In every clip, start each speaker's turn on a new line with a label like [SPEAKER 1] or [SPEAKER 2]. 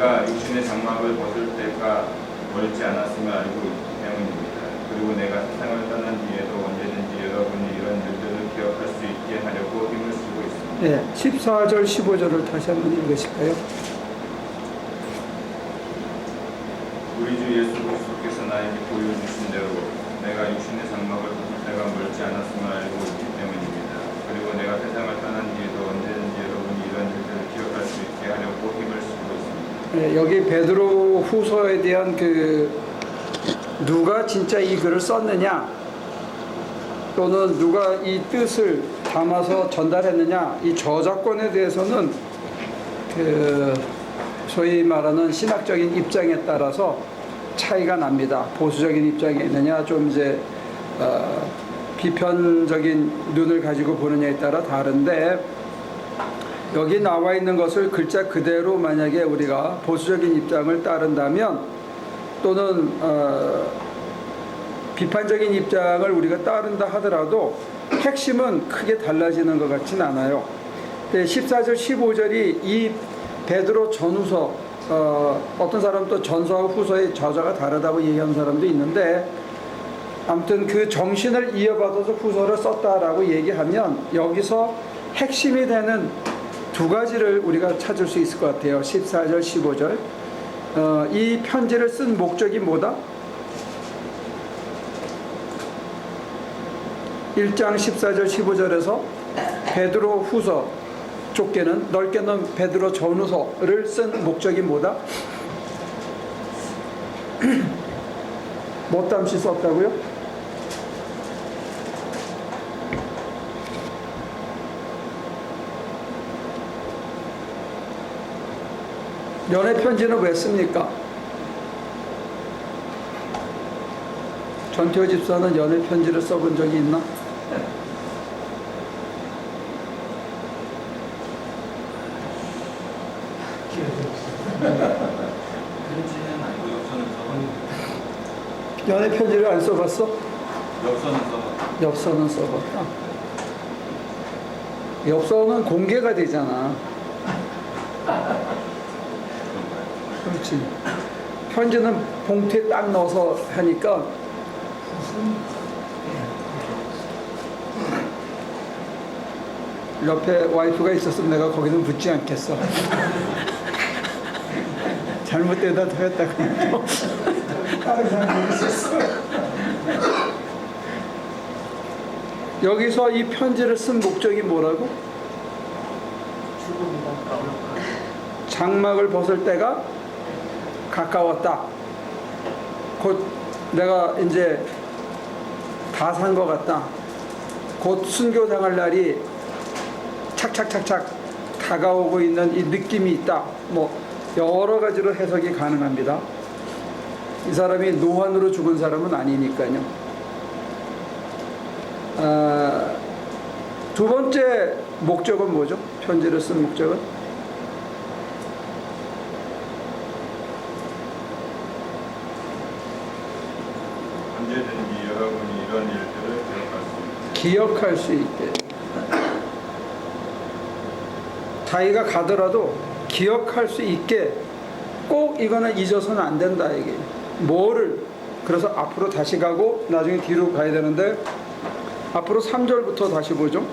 [SPEAKER 1] 내가 육신의 장막을 벗을 때가 멀지 않았음을 알고 있기 때문입니다. 그리고 내가 세상을 떠난 뒤에도 언제든지 여러분이 이런 일들을 기억할 수 있게 하려고 힘을 쓰고 있습니다.
[SPEAKER 2] 네, 14절, 15절을 다시 한번 읽으실까요?
[SPEAKER 1] 우리 주 예수 그리스도께서 나에게 보여주신 대로 내가 육신의 장막을 벗을 때가 멀지 않았음을 알고 있기 때문입니다. 그리고 내가 세상을 떠난 뒤에도 언제든지 여러분이 이런 일들을 기억할 수 있게 하려고 힘을 쓰고 있습니다.
[SPEAKER 2] 네, 여기 베드로 후서에 대한 누가 진짜 이 글을 썼느냐, 또는 누가 이 뜻을 담아서 전달했느냐, 이 저작권에 대해서는 소위 말하는 신학적인 입장에 따라서 차이가 납니다. 보수적인 입장에 있느냐, 좀 이제 비편적인 눈을 가지고 보느냐에 따라 다른데, 여기 나와 있는 것을 글자 그대로 만약에 우리가 보수적인 입장을 따른다면, 또는 비판적인 입장을 우리가 따른다 하더라도 핵심은 크게 달라지는 것 같진 않아요. 14절 15절이 이 베드로 전후서, 어떤 사람은 또 전서와 후서의 저자가 다르다고 얘기하는 사람도 있는데, 아무튼 그 정신을 이어받아서 후서를 썼다라고 얘기하면 여기서 핵심이 되는 두 가지를 우리가 찾을 수 있을 것 같아요. 14절 15절. 이 편지를 쓴 목적이 뭐다? 1장 14절 15절에서 베드로 후서, 좁게는 넓게는 베드로 전후서를 쓴 목적이 뭐다? 뭐 땀시 썼다고요? 연애 편지는 왜 씁니까? 전태호 집사는 연애 편지를 써본 적이 있나?
[SPEAKER 1] 편지는 아니고 엽서는 써봤는데.
[SPEAKER 2] 연애 편지를 안 써봤어?
[SPEAKER 1] 엽서는 써봤다.
[SPEAKER 2] 엽서는 써봤다. 엽서는 공개가 되잖아. 그렇지. 편지는 봉투에 딱 넣어서 하니까 옆에 와이프가 있었으면 내가 거기는 붙지 않겠어. 잘못 대답했다고. 다른 사람이 있었어. 여기서 이 편지를 쓴 목적이 뭐라고? 장막을 벗을 때가 가까웠다. 곧 내가 이제 다 산 것 같다. 곧 순교당할 날이 착착착착 다가오고 있는 이 느낌이 있다. 뭐 여러 가지로 해석이 가능합니다. 이 사람이 노환으로 죽은 사람은 아니니까요. 두 번째 목적은 뭐죠? 편지를 쓴 목적은?
[SPEAKER 1] 언제든지 여러분이 이런 일들을 기억할 수 있게.
[SPEAKER 2] 기억할 수 있게. 자기가 가더라도 기억할 수 있게, 꼭 이거는 잊어서는 안 된다 이게. 뭐를, 그래서 앞으로 다시 가고 나중에 뒤로 가야 되는데, 앞으로 3절부터 다시 보죠.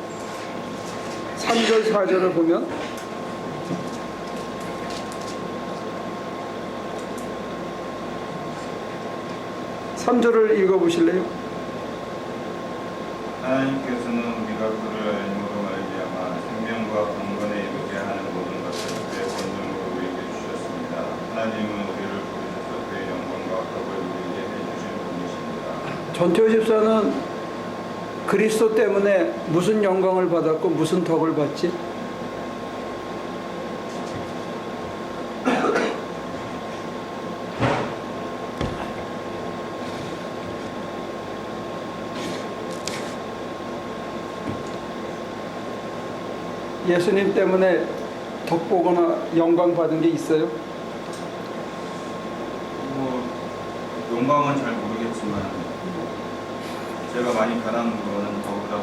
[SPEAKER 2] 3절 4절을 보면 (3절을) 읽어보실래요?
[SPEAKER 1] 하나님께서는 우리가 그를 알므로 말미암아 생명과 강건에 이르게 하는 모든 것을 그의 권능으로 우리에게 주셨습니다. 하나님은 우리를 부르셔서 그의 영광과 법을 우리에게 해주신 분이십니다.
[SPEAKER 2] 전태호 집사는 그리스도 때문에 무슨 영광을 받았고 무슨 덕을 받지? 예수님 때문에 덕 보거나 영광 받은 게 있어요?
[SPEAKER 1] 뭐 영광은 잘 모르겠지만 제가 많이 변한 거는 더욱더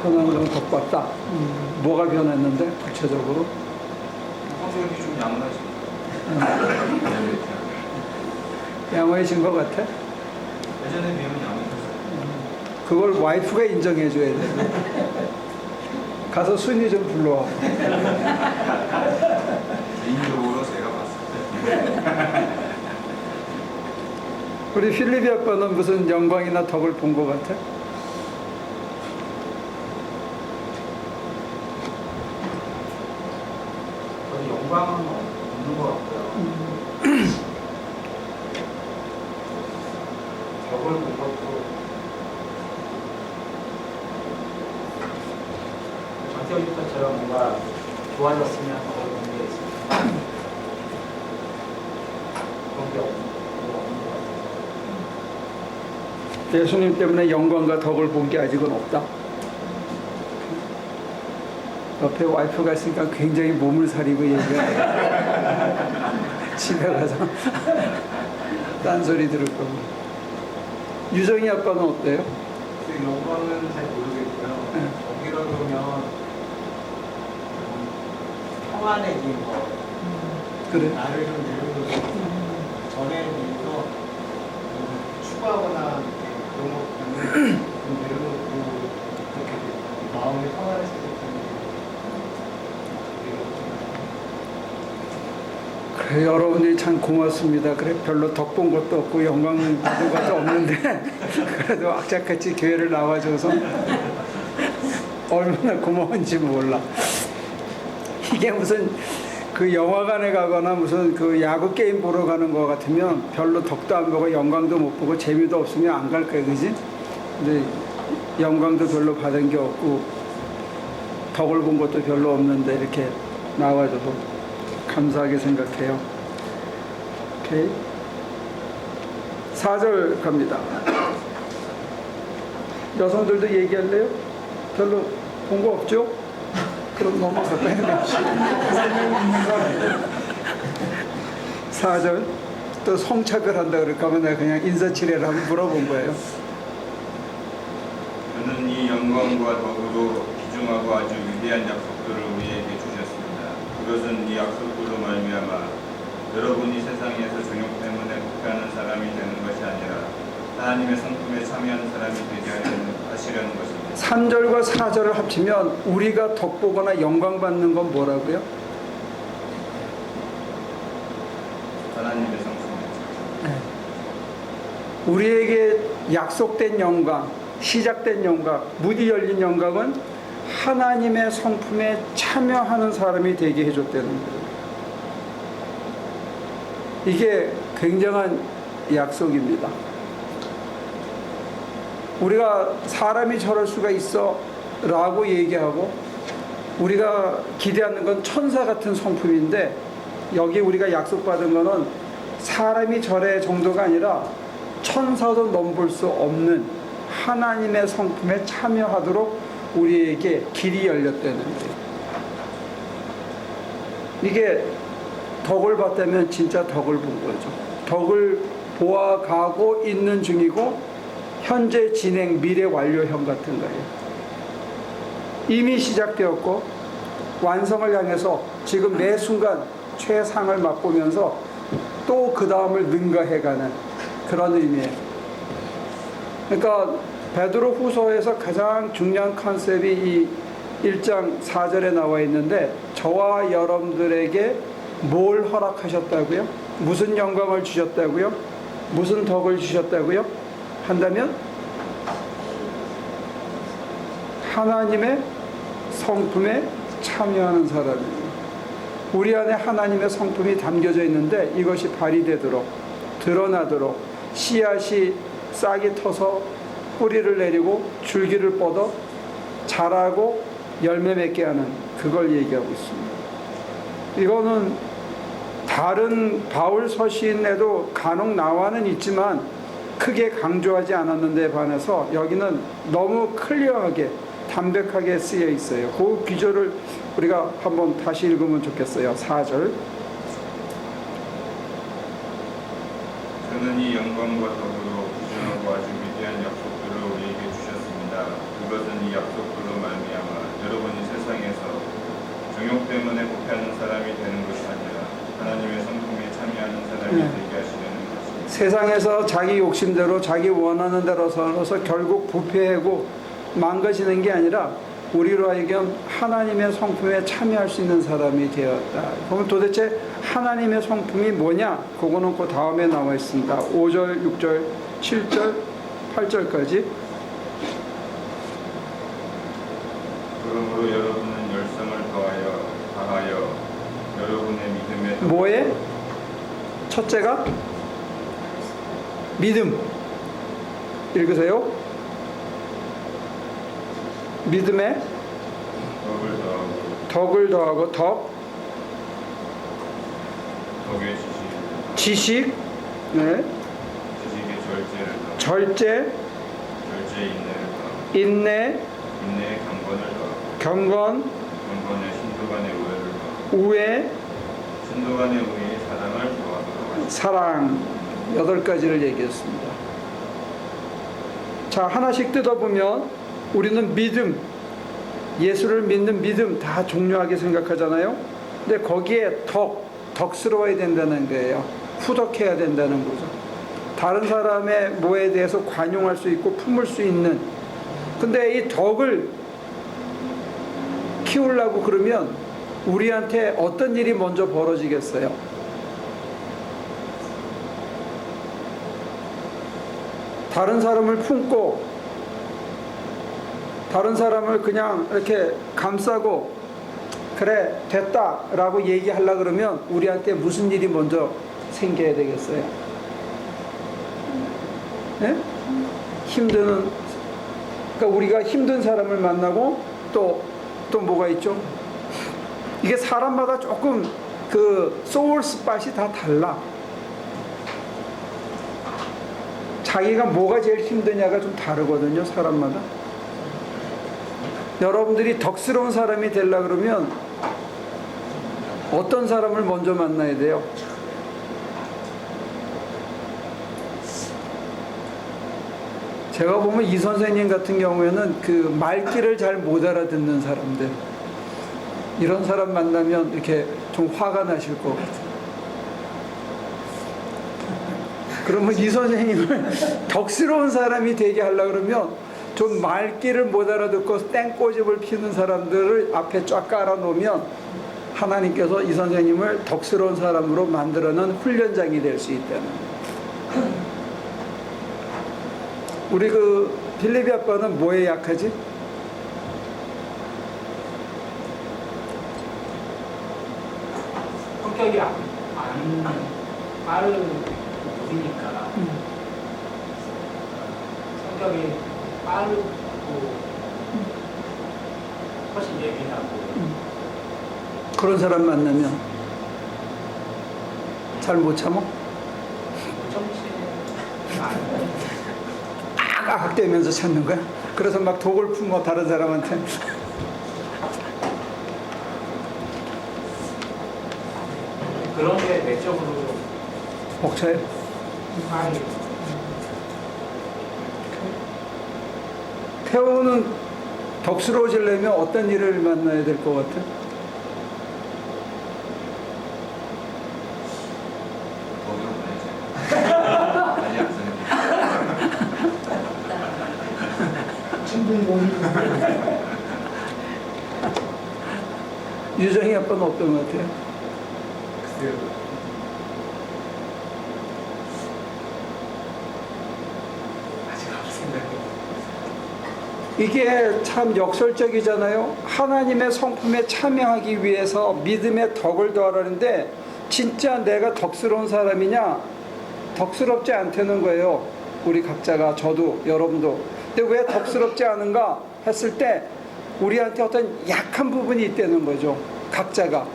[SPEAKER 2] 변한 건 덕 받다. 뭐가 변했는데 구체적으로?
[SPEAKER 1] 성격이 좀 양호하지.
[SPEAKER 2] 양호해진 것 같아?
[SPEAKER 1] 예전에 비하면 양호했어요.
[SPEAKER 2] 그걸 와이프가 인정해줘야 돼. 가서 순위 좀 불러와.
[SPEAKER 1] 개인적으로 제가 봤을 때
[SPEAKER 2] 우리 필립이 아빠는 무슨 영광이나 덕을 본 것 같아?
[SPEAKER 3] 저는 영광은 없는 것 같고요. 덕을 본 것도 장태호 집사처럼 뭔가 좋아졌으면 덕을 본 게 있습니다. 그런 게 없는 것 같아요.
[SPEAKER 2] 예수님 때문에 영광과 덕을 본 게 아직은 없다. 옆에 와이프가 있으니까 굉장히 몸을 사리고 얘기해. 집에 가서 딴소리 들을 겁니다. 유정이 아빠는 어때요?
[SPEAKER 3] 그 영광은 잘 모르겠고요.
[SPEAKER 2] 네.
[SPEAKER 3] 덕이라 그러면 평안해진 거,
[SPEAKER 2] 그래.
[SPEAKER 3] 나를 좀 내려놓고 전에 비해서 추구하거나 그런 것보다는 좀 내려놓고 그렇게 마음이 평안해질 때
[SPEAKER 2] 그래, 여러분들이 참 고맙습니다. 그래, 별로 덕 본 것도 없고 영광 받은 것도 없는데 그래도 악착같이 교회를 나와줘서 얼마나 고마운지 몰라. 이게 무슨 그 영화관에 가거나 무슨 그 야구 게임 보러 가는 것 같으면 별로 덕도 안 보고 영광도 못 보고 재미도 없으면 안 갈 거야, 그지? 근데 영광도 별로 받은 게 없고 덕을 본 것도 별로 없는데 이렇게 나와줘서 감사하게 생각해요. 오케이. 4절 갑니다. 여성들도 얘기할래요? 별로 본 거 없죠? 그럼 넘어갈까요? 4절. 또 성차별한다 그럴까 하면 내가 그냥 인사치레를 한번 물어본 거예요.
[SPEAKER 1] 저는 이 영광과 덕으로 귀중하고 아주 위대한 약속들을 우리에게 주셨습니다. 그것은 이 약속들로 말미암아 여러분이 세상에서 종욕 때문에 복하는 사람이 되는 것이 아니라 하나님의 성품에 참여하는 사람이 되게 하시려는 것입니다.
[SPEAKER 2] 3절과 4절을 합치면 우리가 덕보거나 영광 받는 건 뭐라고요?
[SPEAKER 1] 하나님의 성품에
[SPEAKER 2] 우리에게 약속된 영광, 시작된 영광, 문이 열린 영광은 하나님의 성품에 참여하는 사람이 되게 해줬다는 거예요. 이게 굉장한 약속입니다. 우리가 사람이 저럴 수가 있어 라고 얘기하고 우리가 기대하는 건 천사 같은 성품인데 여기 우리가 약속받은 거는 사람이 저래 정도가 아니라 천사도 넘볼 수 없는 하나님의 성품에 참여하도록 우리에게 길이 열렸다는 거예요. 이게 덕을 봤다면 진짜 덕을 본 거죠. 덕을 보아가고 있는 중이고 현재 진행 미래 완료형 같은 거예요. 이미 시작되었고 완성을 향해서 지금 매 순간 최상을 맛보면서 또 그 다음을 능가해가는 그런 의미예요. 그러니까 베드로 후서에서 가장 중요한 컨셉이 이 1장 4절에 나와 있는데 저와 여러분들에게 뭘 허락하셨다고요? 무슨 영광을 주셨다고요? 무슨 덕을 주셨다고요? 한다면 하나님의 성품에 참여하는 사람입니다. 우리 안에 하나님의 성품이 담겨져 있는데 이것이 발휘되도록 드러나도록 씨앗이 싹이 터서 뿌리를 내리고 줄기를 뻗어 자라고 열매 맺게 하는 그걸 얘기하고 있습니다. 이거는 다른 바울 서신에도 간혹 나와는 있지만 크게 강조하지 않았는데 반해서 여기는 너무 클리어하게 담백하게 쓰여 있어요. 그 구절을 우리가 한번 다시 읽으면 좋겠어요. 4절.
[SPEAKER 1] 저는 이 영광과 덕으로 귀중하고 아주 위대한 약속들을 우리에게 주셨습니다. 그것은 이 약속들로 말미암아 여러분이 세상에서 종욕 때문에 복하는 사람이 되는 것이 아니라 하나님의 성품에 참여하는 사람이
[SPEAKER 2] 네.
[SPEAKER 1] 되게 하시려는 것입니다.
[SPEAKER 2] 세상에서 자기 욕심대로 자기 원하는 대로 살아서 결국 부패하고 망가지는 게 아니라 우리로 하여금 하나님의 성품에 참여할 수 있는 사람이 되었다. 그럼 도대체 하나님의 성품이 뭐냐? 그거는 그 다음에 나와 있습니다. 5절, 6절, 7절, 8절까지.
[SPEAKER 1] 그러므로 여러분은 열성을 다하여 여러분의 믿음에
[SPEAKER 2] 뭐에? 첫째가 믿음. 읽으세요. 믿음에
[SPEAKER 1] 덕을 더하고
[SPEAKER 2] 덕을 더하고
[SPEAKER 1] 덕의
[SPEAKER 2] 지식, 네.
[SPEAKER 1] 지식의 절제를 더하고
[SPEAKER 2] 절제,
[SPEAKER 1] 절제의 인내를 더하고
[SPEAKER 2] 인내,
[SPEAKER 1] 인내의 경건을 더하고
[SPEAKER 2] 경건,
[SPEAKER 1] 경건의 신도 간의 우애를 더하고
[SPEAKER 2] 우애,
[SPEAKER 1] 신도 간의 우애의 사랑을 더하도록 하시고
[SPEAKER 2] 사랑. 8가지를 얘기했습니다. 자, 하나씩 뜯어보면 우리는 믿음, 예수를 믿는 믿음 다 중요하게 생각하잖아요. 근데 거기에 덕스러워야 된다는 거예요. 후덕해야 된다는 거죠. 다른 사람의 뭐에 대해서 관용할 수 있고 품을 수 있는. 근데 이 덕을 키우려고 그러면 우리한테 어떤 일이 먼저 벌어지겠어요? 다른 사람을 품고 다른 사람을 그냥 이렇게 감싸고 그래 됐다 라고 얘기하려고 그러면 우리한테 무슨 일이 먼저 생겨야 되겠어요? 네? 그러니까 우리가 힘든 사람을 만나고 또 뭐가 있죠? 이게 사람마다 조금 그 소울 스팟이 다 달라. 자기가 뭐가 제일 힘드냐가 좀 다르거든요, 사람마다. 여러분들이 덕스러운 사람이 되려고 그러면 어떤 사람을 먼저 만나야 돼요? 제가 보면 이 선생님 같은 경우에는 그 말귀를 잘 못 알아듣는 사람들, 이런 사람 만나면 이렇게 좀 화가 나실 것 같아요. 그러면 이 선생님을 덕스러운 사람이 되게 하려고 그러면 좀 말귀를 못 알아듣고 땡꼬집을 피우는 사람들을 앞에 쫙 깔아놓으면 하나님께서 이 선생님을 덕스러운 사람으로 만들어낸 훈련장이 될 수 있다는 거예요. 우리 그 빌립이 아빠는 뭐에 약하지?
[SPEAKER 4] 성격이 안 빠르니까 성격이 빠르고 훨씬 예민하고
[SPEAKER 2] 그런 사람 만나면 잘 못 참어?
[SPEAKER 4] 정치는 안
[SPEAKER 2] 악악대면서 찾는 거야? 그래서 막 독을 품어 다른 사람한테.
[SPEAKER 4] 그런 게 내적으로
[SPEAKER 2] 목차에
[SPEAKER 4] 많이
[SPEAKER 2] 태호는 덕스러워지려면 어떤 일을 만나야 될 것 같아?
[SPEAKER 1] 거기로 보내지. 아니 선생님.
[SPEAKER 3] 충분히 모르는
[SPEAKER 2] 유정이 아빠는 어떤 것 같아요?
[SPEAKER 3] 글쎄요. 아직 아무 생각이
[SPEAKER 2] 이게 참 역설적이잖아요. 하나님의 성품에 참여하기 위해서 믿음의 덕을 더하라는데 진짜 내가 덕스러운 사람이냐? 덕스럽지 않다는 거예요. 우리 각자가, 저도, 여러분도. 근데 왜 덕스럽지 않은가 했을 때 우리한테 어떤 약한 부분이 있다는 거죠. 각자가.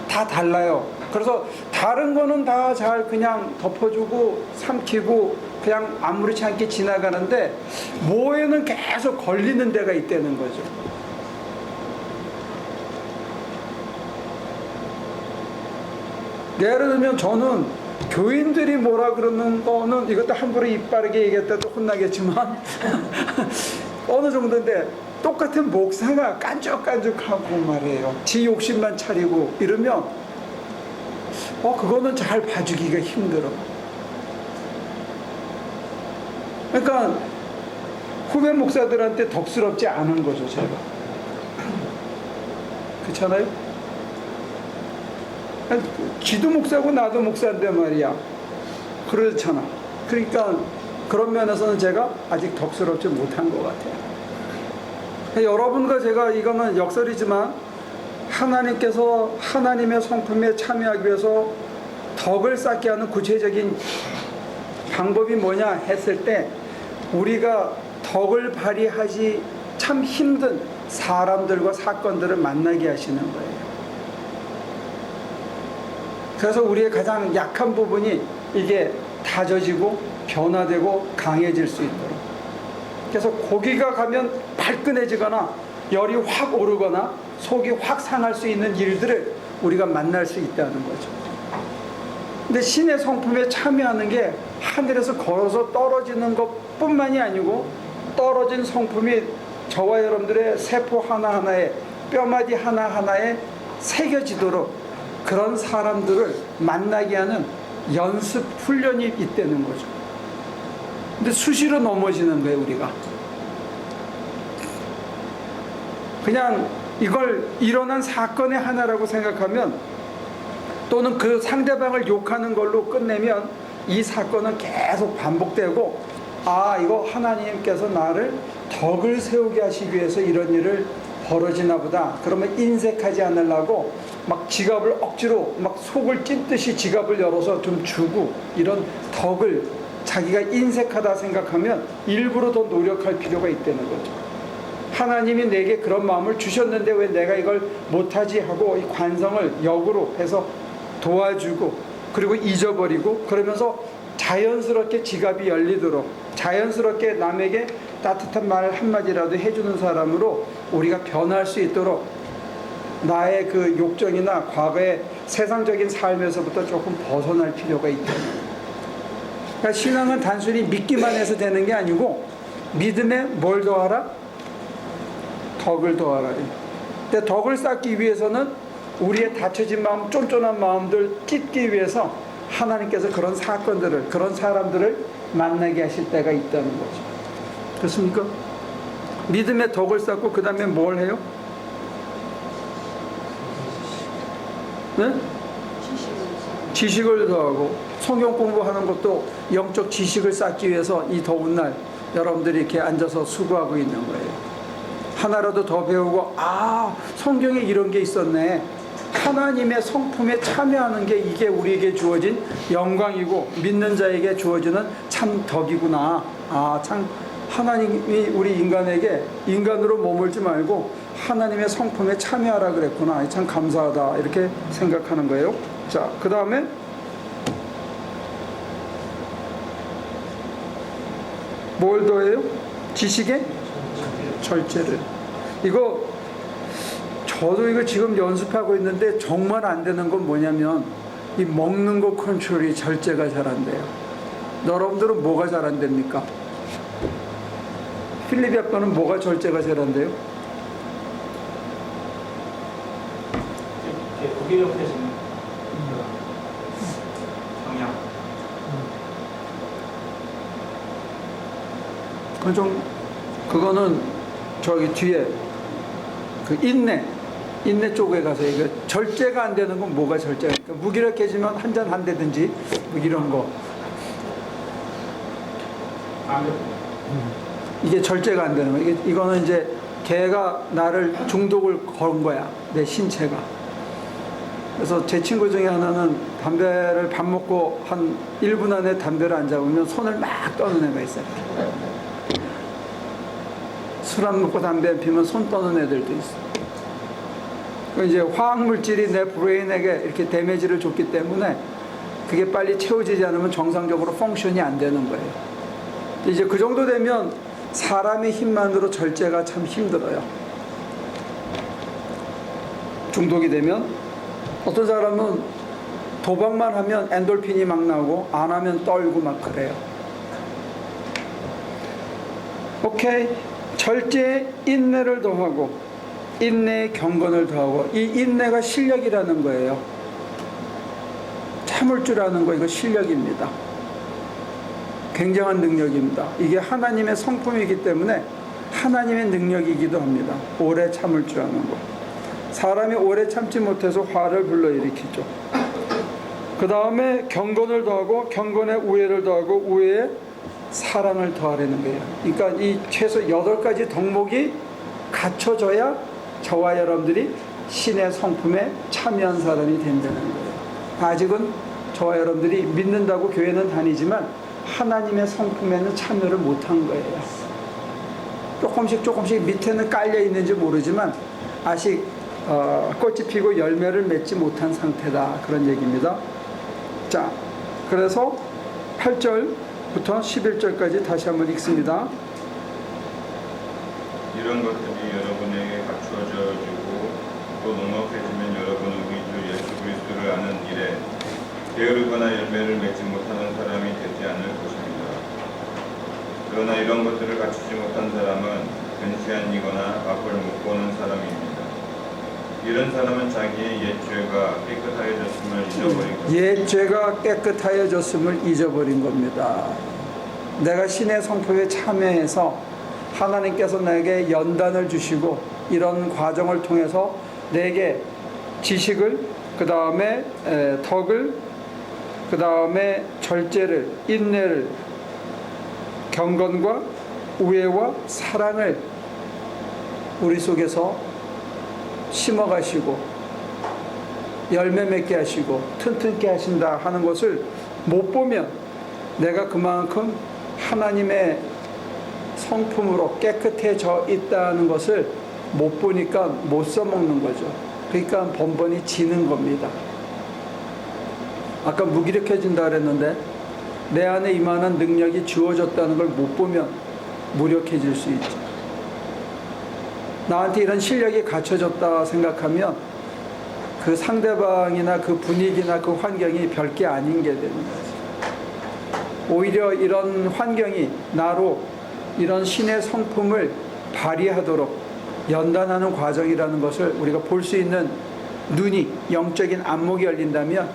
[SPEAKER 2] 다 달라요. 그래서 다른 거는 다 잘 그냥 덮어주고 삼키고 그냥 아무렇지 않게 지나가는데 뭐에는 계속 걸리는 데가 있다는 거죠. 예를 들면 저는 교인들이 뭐라 그러는 거는 이것도 함부로 입 바르게 얘기했다도 혼나겠지만 어느 정도인데 똑같은 목사가 깐죽깐죽하고 말이에요. 지 욕심만 차리고 이러면 그거는 잘 봐주기가 힘들어. 그러니까 후배 목사들한테 덕스럽지 않은 거죠, 제가. 그렇잖아요? 지도 목사고 나도 목사인데 말이야. 그렇잖아. 그러니까 그런 면에서는 제가 아직 덕스럽지 못한 것 같아요. 여러분과 제가 이거는 역설이지만 하나님께서 하나님의 성품에 참여하기 위해서 덕을 쌓게 하는 구체적인 방법이 뭐냐 했을 때 우리가 덕을 발휘하지 참 힘든 사람들과 사건들을 만나게 하시는 거예요. 그래서 우리의 가장 약한 부분이 이게 다져지고 변화되고 강해질 수 있도록. 그래서 고기가 가면 발끈해지거나 열이 확 오르거나 속이 확 상할 수 있는 일들을 우리가 만날 수 있다는 거죠. 근데 신의 성품에 참여하는 게 하늘에서 걸어서 떨어지는 것뿐만이 아니고 떨어진 성품이 저와 여러분들의 세포 하나하나에 뼈마디 하나하나에 새겨지도록 그런 사람들을 만나게 하는 연습 훈련이 있다는 거죠. 근데 수시로 넘어지는 거예요, 우리가. 그냥 이걸 일어난 사건의 하나라고 생각하면 또는 그 상대방을 욕하는 걸로 끝내면 이 사건은 계속 반복되고 이거 하나님께서 나를 덕을 세우게 하시기 위해서 이런 일을 벌어지나 보다. 그러면 인색하지 않으려고 막 지갑을 억지로 막 속을 찢듯이 지갑을 열어서 좀 주고 이런 덕을 자기가 인색하다 생각하면 일부러 더 노력할 필요가 있다는 거죠. 하나님이 내게 그런 마음을 주셨는데 왜 내가 이걸 못하지 하고 이 관성을 역으로 해서 도와주고 그리고 잊어버리고 그러면서 자연스럽게 지갑이 열리도록 자연스럽게 남에게 따뜻한 말 한마디라도 해주는 사람으로 우리가 변할 수 있도록 나의 그 욕정이나 과거의 세상적인 삶에서부터 조금 벗어날 필요가 있다. 그러니까 신앙은 단순히 믿기만 해서 되는 게 아니고 믿음에 뭘 더하라? 덕을 더하라. 근데 덕을 쌓기 위해서는 우리의 닫혀진 마음, 쫀쫀한 마음들 찢기 위해서 하나님께서 그런 사건들을, 그런 사람들을 만나게 하실 때가 있다는 거죠. 그렇습니까? 믿음의 덕을 쌓고 그 다음에 뭘 해요? 네? 지식을 더하고 성경 공부하는 것도 영적 지식을 쌓기 위해서 이 더운 날 여러분들이 이렇게 앉아서 수고하고 있는 거예요. 하나라도 더 배우고 성경에 이런 게 있었네. 하나님의 성품에 참여하는 게 이게 우리에게 주어진 영광이고 믿는 자에게 주어지는 참 덕이구나. 참 하나님이 우리 인간에게 인간으로 머물지 말고 하나님의 성품에 참여하라 그랬구나. 참 감사하다. 이렇게 생각하는 거예요. 자, 그 다음에 뭘 더해요? 지식에 절제를. 이거 저도 이거 지금 연습하고 있는데 정말 안 되는 건 뭐냐면 이 먹는 거 컨트롤이 절제가 잘 안 돼요. 여러분들은 뭐가 잘 안 됩니까? 필립이 아빠는 뭐가 절제가 잘 안 돼요?
[SPEAKER 4] 무기력해지는 경향.
[SPEAKER 2] 그거는 저기 뒤에 그 인내 쪽에 가서 이거 절제가 안 되는 건 뭐가 절제가? 그러니까 무기력해지면 한 잔 한대든지 뭐 이런 거. 이게 절제가 안 되는 거야. 이거는 이제 걔가 나를 중독을 건 거야. 내 신체가. 그래서 제 친구 중에 하나는 담배를 밥 먹고 한 1분 안에 담배를 안 잡으면 손을 막 떠는 애가 있어요. 술 안 먹고 담배 안 피면 손 떠는 애들도 있어. 이제 화학물질이 내 브레인에게 이렇게 데미지를 줬기 때문에 그게 빨리 채워지지 않으면 정상적으로 펑션이 안 되는 거예요. 이제 그 정도 되면 사람의 힘만으로 절제가 참 힘들어요. 중독이 되면 어떤 사람은 도박만 하면 엔돌핀이 막 나오고 안 하면 떨고 막 그래요. 오케이. 절제에 인내를 더하고 인내에 경건을 더하고 이 인내가 실력이라는 거예요. 참을 줄 아는 거, 이거 실력입니다. 굉장한 능력입니다. 이게 하나님의 성품이기 때문에 하나님의 능력이기도 합니다. 오래 참을 줄 아는 거. 사람이 오래 참지 못해서 화를 불러일으키죠. 그 다음에 경건을 더하고 경건에 우애를 더하고 우애에 사랑을 더하려는 거예요. 그러니까 이 최소 8가지 덕목이 갖춰져야 저와 여러분들이 신의 성품에 참여한 사람이 된다는 거예요. 아직은 저와 여러분들이 믿는다고 교회는 다니지만 하나님의 성품에는 참여를 못한 거예요. 조금씩 밑에는 깔려 있는지 모르지만 아직 꽃이 피고 열매를 맺지 못한 상태다, 그런 얘기입니다. 자, 그래서 8절부터 11절까지 다시 한번 읽습니다.
[SPEAKER 1] 이런 것들이 여러분에게 갖추어져 주고 또 넉넉해지면 여러분은 우리 주 예수 그리스도를 아는 일에 게으르거나 열매를 맺지 못하는 사람이 되지 않을 것입니다. 그러나 이런 것들을 갖추지 못한 사람은 근시안이거나 앞을 못 보는 사람입니다. 이런 사람은 자기의 옛 죄가 깨끗하여졌음을 잊어버린 것입니다.
[SPEAKER 2] 옛 죄가 깨끗하여졌음을 잊어버린 겁니다. 내가 신의 성품에 참여해서 하나님께서 내게 연단을 주시고 이런 과정을 통해서 내게 지식을, 그 다음에 덕을, 그 다음에 절제를, 인내를, 경건과 우애와 사랑을 우리 속에서 심어가시고 열매 맺게 하시고 튼튼케 하신다 하는 것을 못 보면 내가 그만큼 하나님의 성품으로 깨끗해져 있다는 것을 못 보니까 못 써먹는 거죠. 그러니까 번번이 지는 겁니다. 아까 무기력해진다 그랬는데 내 안에 이만한 능력이 주어졌다는 걸 못 보면 무력해질 수 있죠. 나한테 이런 실력이 갖춰졌다 생각하면 그 상대방이나 그 분위기나 그 환경이 별게 아닌 게 되는 거죠. 오히려 이런 환경이 나로 이런 신의 성품을 발휘하도록 연단하는 과정이라는 것을 우리가 볼 수 있는 눈이, 영적인 안목이 열린다면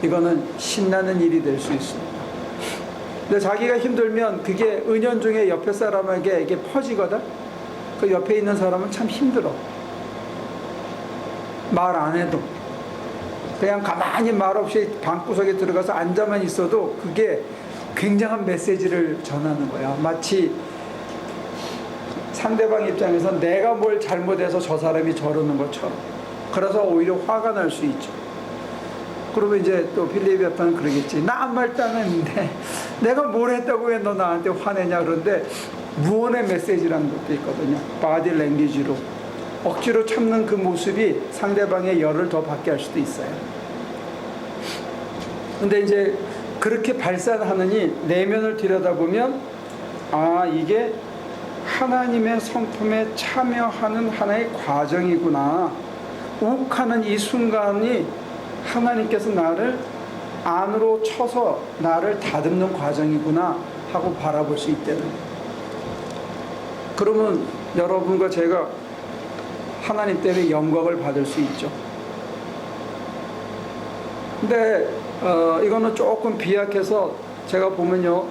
[SPEAKER 2] 이거는 신나는 일이 될 수 있습니다. 근데 자기가 힘들면 그게 은연중에 옆에 사람에게 이게 퍼지거든. 그 옆에 있는 사람은 참 힘들어. 말 안 해도 그냥 가만히 말 없이 방구석에 들어가서 앉아만 있어도 그게 굉장한 메시지를 전하는 거야. 마치 상대방 입장에서 내가 뭘 잘못해서 저 사람이 저러는 것처럼. 그래서 오히려 화가 날 수 있죠. 그러면 이제 또 필립 여파는 그러겠지. 나 아무 말도 안 했는데 내가 뭘 했다고 왜 너 나한테 화내냐. 그런데 무언의 메시지라는 것도 있거든요. 바디 랭귀지로 억지로 참는 그 모습이 상대방의 열을 더 받게 할 수도 있어요. 근데 이제 그렇게 발산하느니 내면을 들여다보면 아, 이게 하나님의 성품에 참여하는 하나의 과정이구나. 욱하는 이 순간이 하나님께서 나를 안으로 쳐서 나를 다듬는 과정이구나 하고 바라볼 수 있다는 거예요. 그러면 여러분과 제가 하나님 때문에 영광을 받을 수 있죠. 근데 이거는 조금 비약해서 제가 보면요,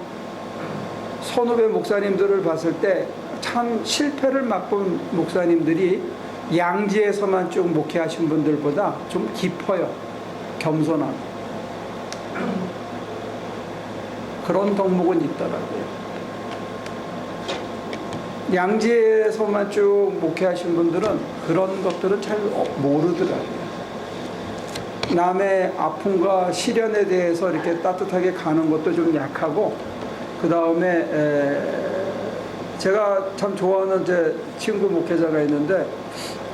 [SPEAKER 2] 선후배 목사님들을 봤을 때 참 실패를 맛본 목사님들이 양지에서만 쭉 목회하신 분들보다 좀 깊어요. 겸손하고 그런 덕목은 있더라고요. 양지에서만 쭉 목회하신 분들은 그런 것들은 잘 모르더라고요. 남의 아픔과 시련에 대해서 이렇게 따뜻하게 가는 것도 좀 약하고, 그 다음에 제가 참 좋아하는 제 친구 목회자가 있는데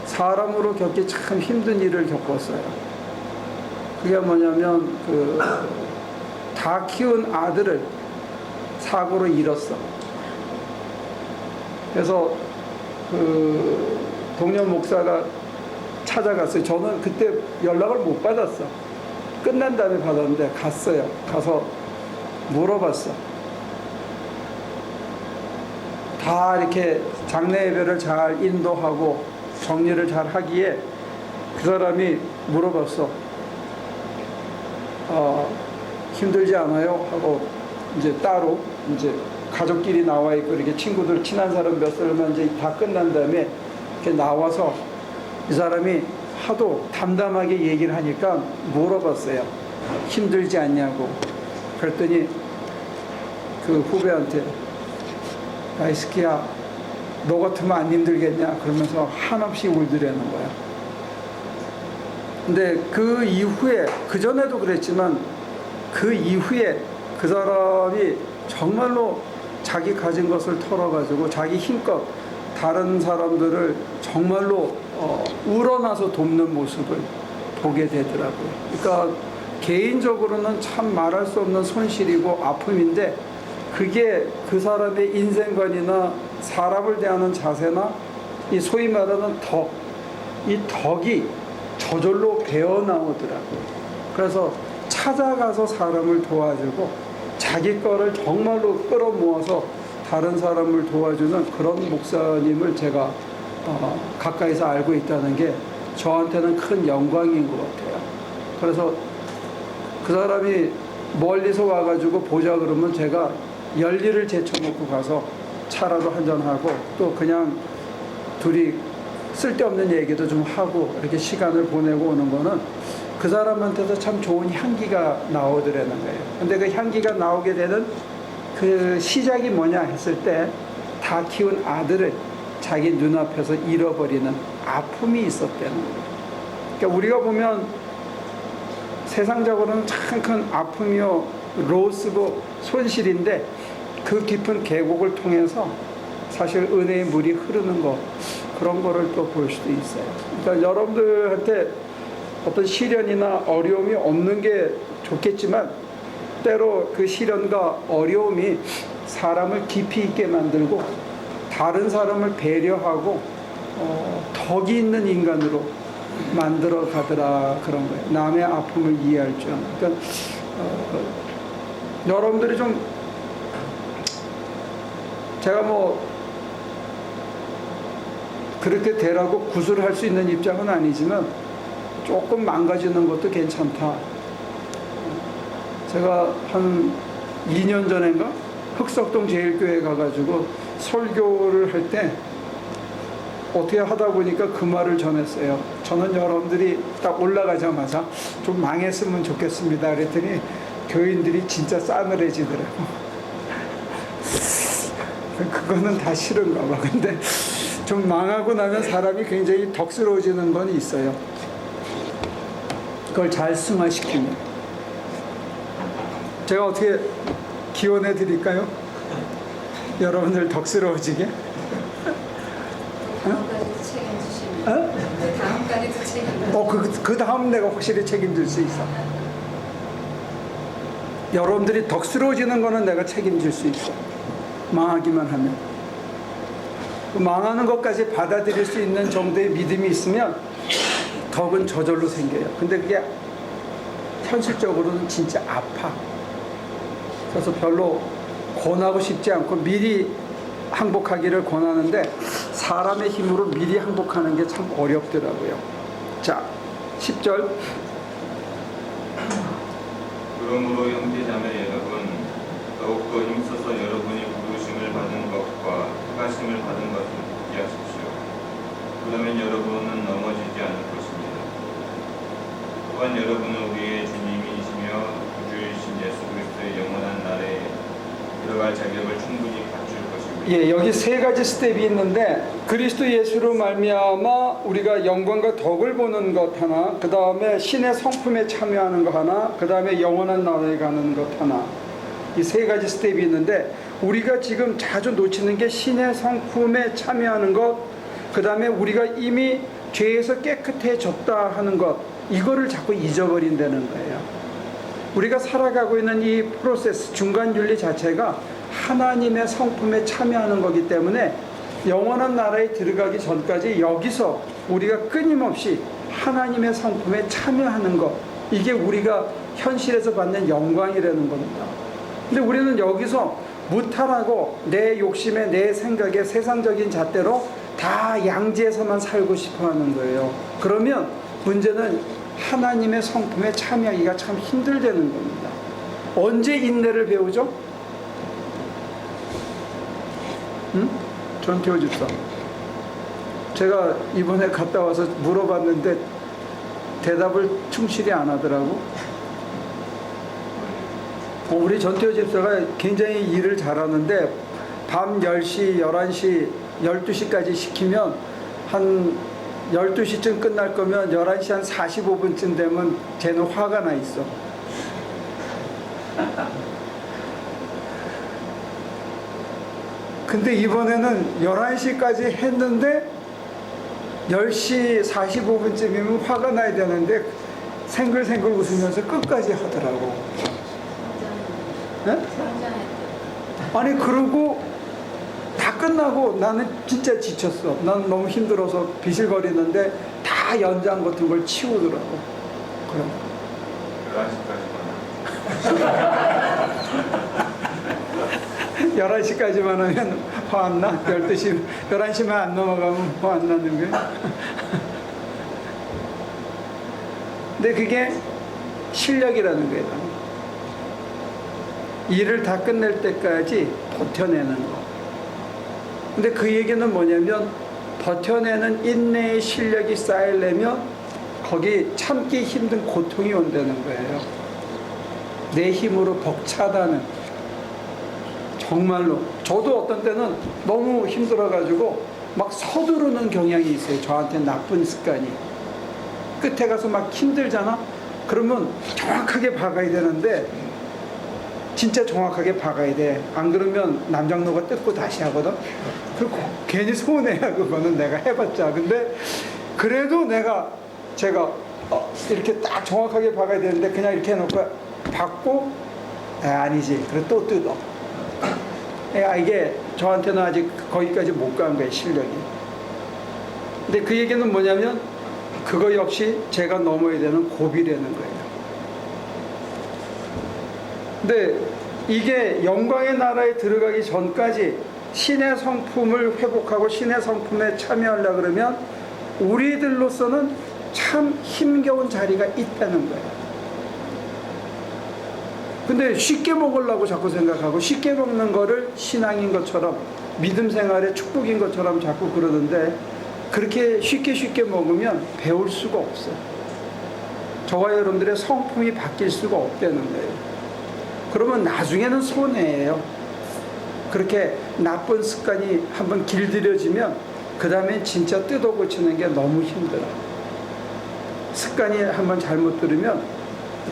[SPEAKER 2] 사람으로 겪기 참 힘든 일을 겪었어요. 그게 뭐냐면 다 키운 아들을 사고로 잃었어. 그래서 동료 목사가 찾아갔어요. 저는 그때 연락을 못 받았어. 끝난 다음에 받았는데 갔어요. 가서 물어봤어. 다 이렇게 장례 예배를 잘 인도하고 정리를 잘 하기에 그 사람이 물어봤어. 힘들지 않아요? 하고 이제 따로 이제 가족끼리 나와 있고 이렇게 친구들 친한 사람 몇 사람만 이제 다 끝난 다음에 이렇게 나와서 이 사람이 하도 담담하게 얘기를 하니까 물어봤어요. 힘들지 않냐고. 그랬더니 그 후배한테 야이스키야 너 같으면 안 힘들겠냐 그러면서 한없이 울더라는 거야. 근데 그 이후에 그전에도 그랬지만 그 이후에 그 사람이 정말로 자기 가진 것을 털어가지고 자기 힘껏 다른 사람들을 정말로 우러나서 돕는 모습을 보게 되더라고요. 그러니까 개인적으로는 참 말할 수 없는 손실이고 아픔인데 그게 그 사람의 인생관이나 사람을 대하는 자세나 이 소위 말하는 덕, 이 덕이 저절로 배어 나오더라고요. 그래서 찾아가서 사람을 도와주고 자기 거를 정말로 끌어모아서 다른 사람을 도와주는 그런 목사님을 제가 가까이서 알고 있다는 게 저한테는 큰 영광인 것 같아요. 그래서 그 사람이 멀리서 와가지고 보자 그러면 제가 열리를 제쳐놓고 가서 차라도 한잔하고 또 그냥 둘이 쓸데없는 얘기도 좀 하고 이렇게 시간을 보내고 오는 거는 그 사람한테서 참 좋은 향기가 나오더라는 거예요. 근데 그 향기가 나오게 되는 그 시작이 뭐냐 했을 때 다 키운 아들을 자기 눈앞에서 잃어버리는 아픔이 있었다는 거예요. 그러니까 우리가 보면 세상적으로는 참 큰 아픔이요 로스고 손실인데 그 깊은 계곡을 통해서 사실 은혜의 물이 흐르는 것 그런 거를 또 볼 수도 있어요. 그러니까 여러분들한테 어떤 시련이나 어려움이 없는 게 좋겠지만 때로 그 시련과 어려움이 사람을 깊이 있게 만들고 다른 사람을 배려하고 덕이 있는 인간으로 만들어 가더라 그런 거예요. 남의 아픔을 이해할 줄. 그러니까 여러분들이 좀 제가 뭐 그렇게 되라고 구술할 수 있는 입장은 아니지만 조금 망가지는 것도 괜찮다. 제가 한 2년 전인가 흑석동 제일교회 가가지고 설교를 할 때 어떻게 하다 보니까 그 말을 전했어요. 저는 여러분들이 딱 올라가자마자 좀 망했으면 좋겠습니다. 그랬더니 교인들이 진짜 싸늘해지더라고. 그거는 다 싫은가 봐. 근데 좀 망하고 나면 사람이 굉장히 덕스러워지는 건 있어요. 그걸 잘 승화시키면. 제가 어떻게 기원해 드릴까요? 여러분들 덕스러워지게?
[SPEAKER 5] 다음까지도 책임지시면.
[SPEAKER 2] 어?
[SPEAKER 5] 다음까지도 책임지시면.
[SPEAKER 2] 그 다음 내가 확실히 책임질 수 있어. 여러분들이 덕스러워지는 거는 내가 책임질 수 있어. 망하기만 하면. 망하는 것까지 받아들일 수 있는 정도의 믿음이 있으면 덕은 저절로 생겨요. 근데 그게 현실적으로는 진짜 아파. 그래서 별로 권하고 싶지 않고 미리 항복하기를 권하는데 사람의 힘으로 미리 항복하는 게 참 어렵더라고요. 자, 10절.
[SPEAKER 1] 그러므로 형제자매 여러분 더욱더 힘써서 여러분이 부르심을 받은 것과 택하심을 받은 것을 굳게 하십시오. 그러면 여러분은 넘어지지 않을 것입니다. 또한 여러분은 우리의 주님이시며 구주이신 예수 그리스도의 영원한 나라에 들어갈 자격을 충분히 갖출 것입니다.
[SPEAKER 2] 예, 여기 세 가지 스텝이 있는데 그리스도 예수로 말미암아 우리가 영광과 덕을 보는 것 하나, 그 다음에 신의 성품에 참여하는 것 하나, 그 다음에 영원한 나라에 가는 것 하나. 이 세 가지 스텝이 있는데 우리가 지금 자주 놓치는 게 신의 성품에 참여하는 것, 그 다음에 우리가 이미 죄에서 깨끗해졌다 하는 것, 이거를 자꾸 잊어버린다는 거예요. 우리가 살아가고 있는 이 프로세스, 중간 윤리 자체가 하나님의 성품에 참여하는 거기 때문에 영원한 나라에 들어가기 전까지 여기서 우리가 끊임없이 하나님의 성품에 참여하는 것, 이게 우리가 현실에서 받는 영광이라는 겁니다. 근데 우리는 여기서 무탈하고 내 욕심에 내 생각에 세상적인 잣대로 다 양지에서만 살고 싶어 하는 거예요. 그러면 문제는 하나님의 성품에 참여하기가 참 힘들다는 겁니다. 언제 인내를 배우죠? 응? 전태호 집사. 제가 이번에 갔다 와서 물어봤는데 대답을 충실히 안 하더라고. 우리 전태호 집사가 굉장히 일을 잘하는데 밤 10시, 11시, 12시까지 시키면 한 12시쯤 끝날 거면 11시 한 45분쯤 되면 쟤는 화가 나 있어. 근데 이번에는 11시까지 했는데 10시 45분쯤이면 화가 나야 되는데 생글생글 웃으면서 끝까지 하더라고. 네?
[SPEAKER 5] 성장했대.
[SPEAKER 2] 아니 그러고 다 끝나고 나는 진짜 지쳤어. 난 너무 힘들어서 비실거리는데 다 연장 같은 걸 치우더라고. 그럼 11시까지만 하면 화 안 나? 12시, 11시만 안 넘어가면 화 안 나는 거야? 근데 그게 실력이라는 거예요. 일을 다 끝낼 때까지 버텨내는 거. 근데 그 얘기는 뭐냐면 버텨내는 인내의 실력이 쌓이려면 거기 참기 힘든 고통이 온다는 거예요. 내 힘으로 벅차다는. 정말로 저도 어떤 때는 너무 힘들어가지고 막 서두르는 경향이 있어요. 저한테 나쁜 습관이. 끝에 가서 막 힘들잖아. 그러면 정확하게 박아야 되는데 진짜 정확하게 박아야 돼. 안 그러면 남장로가 뜯고 다시 하거든. 그리고 괜히 손해야. 그거는 내가 해봤자. 근데 그래도 제가 이렇게 딱 정확하게 박아야 되는데 그냥 이렇게 해놓고 박고 아니지. 그래 또 뜯어. 이게 저한테는 아직 거기까지 못 간 거예요, 실력이. 근데 그 얘기는 뭐냐면 그거 역시 제가 넘어야 되는 고비라는 거예요. 근데 이게 영광의 나라에 들어가기 전까지 신의 성품을 회복하고 신의 성품에 참여하려고 그러면 우리들로서는 참 힘겨운 자리가 있다는 거예요. 근데 쉽게 먹으려고 자꾸 생각하고 쉽게 먹는 거를 신앙인 것처럼 믿음 생활의 축복인 것처럼 자꾸 그러는데 그렇게 쉽게 먹으면 배울 수가 없어요. 저와 여러분들의 성품이 바뀔 수가 없다는 거예요. 그러면 나중에는 손해예요. 그렇게 나쁜 습관이 한번 길들여지면 그 다음엔 진짜 뜯어 고치는 게 너무 힘들어. 습관이 한번 잘못 들으면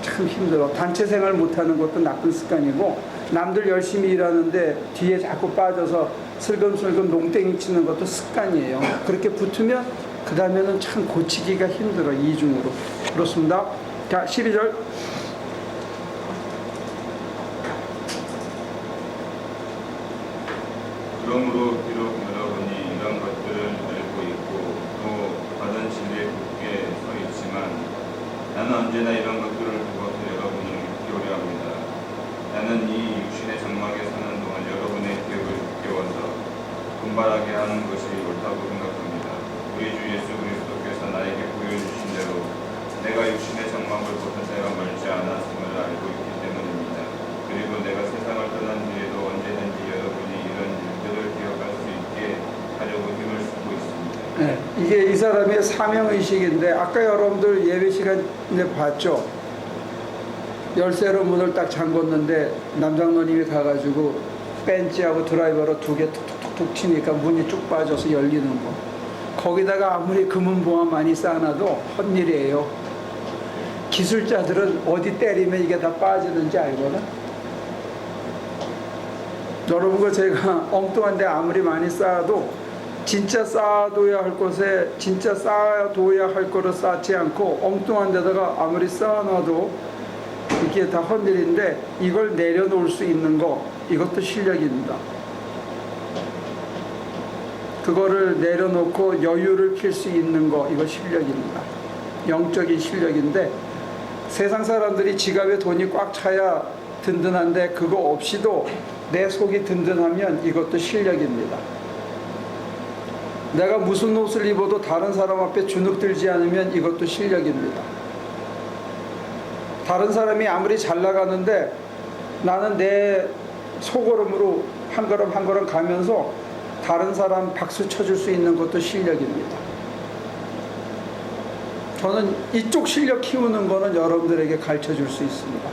[SPEAKER 2] 참 힘들어. 단체 생활 못하는 것도 나쁜 습관이고 남들 열심히 일하는데 뒤에 자꾸 빠져서 슬금슬금 농땡이 치는 것도 습관이에요. 그렇게 붙으면 그 다음에는 참 고치기가 힘들어. 이중으로. 그렇습니다. 자, 12절.
[SPEAKER 1] 그러므로 비록 여러분이 이런 것들을 알고 있고 또 받은 진리에 굳게 서 있지만 나는 언제나 이런 것들을 두고서 여러분을 깨우려 합니다. 나는 이 육신의 장막에 사는 동안 여러분의 기억을 깨워서 분발하게 하는 것이 옳다고 생각합니다. 우리 주 예수 그리스도께서 나에게 보여주신 대로 내가 육신의 장막을 벗은 때가 멀지 않았음을 알고 있기 때문입니다. 그리고 내가 세상을 떠난 뒤에도 언제든지 여러분이 이런 일들을 기억할 수 있게 하려고 힘을 쓰고 있습니다.
[SPEAKER 2] 네, 이게 이 사람의 사명의식인데 아까 여러분들 예배 시간에 봤죠? 열쇠로 문을 딱 잠궜는데 남장로님이 가가지고 벤치하고 드라이버로 두 개 툭툭툭툭 치니까 문이 쭉 빠져서 열리는 거. 거기다가 아무리 금은보화 많이 쌓아놔도 헛일이에요. 기술자들은 어디 때리면 이게 다 빠지는지 알거든. 여러분 거 제가 엉뚱한데 아무리 많이 쌓아도 진짜 쌓아둬야 할 곳에 진짜 쌓아둬야 할 거를 쌓지 않고 엉뚱한 데다가 아무리 쌓아놔도 이게 다 헛일인데 이걸 내려놓을 수 있는 거 이것도 실력입니다. 그거를 내려놓고 여유를 필 수 있는 거 이거 실력입니다. 영적인 실력인데 세상 사람들이 지갑에 돈이 꽉 차야 든든한데 그거 없이도 내 속이 든든하면 이것도 실력입니다. 내가 무슨 옷을 입어도 다른 사람 앞에 주눅 들지 않으면 이것도 실력입니다. 다른 사람이 아무리 잘 나가는데 나는 내 소걸음으로 한 걸음 한 걸음 가면서 다른 사람 박수 쳐줄 수 있는 것도 실력입니다. 저는 이쪽 실력 키우는 거는 여러분들에게 가르쳐 줄 수 있습니다.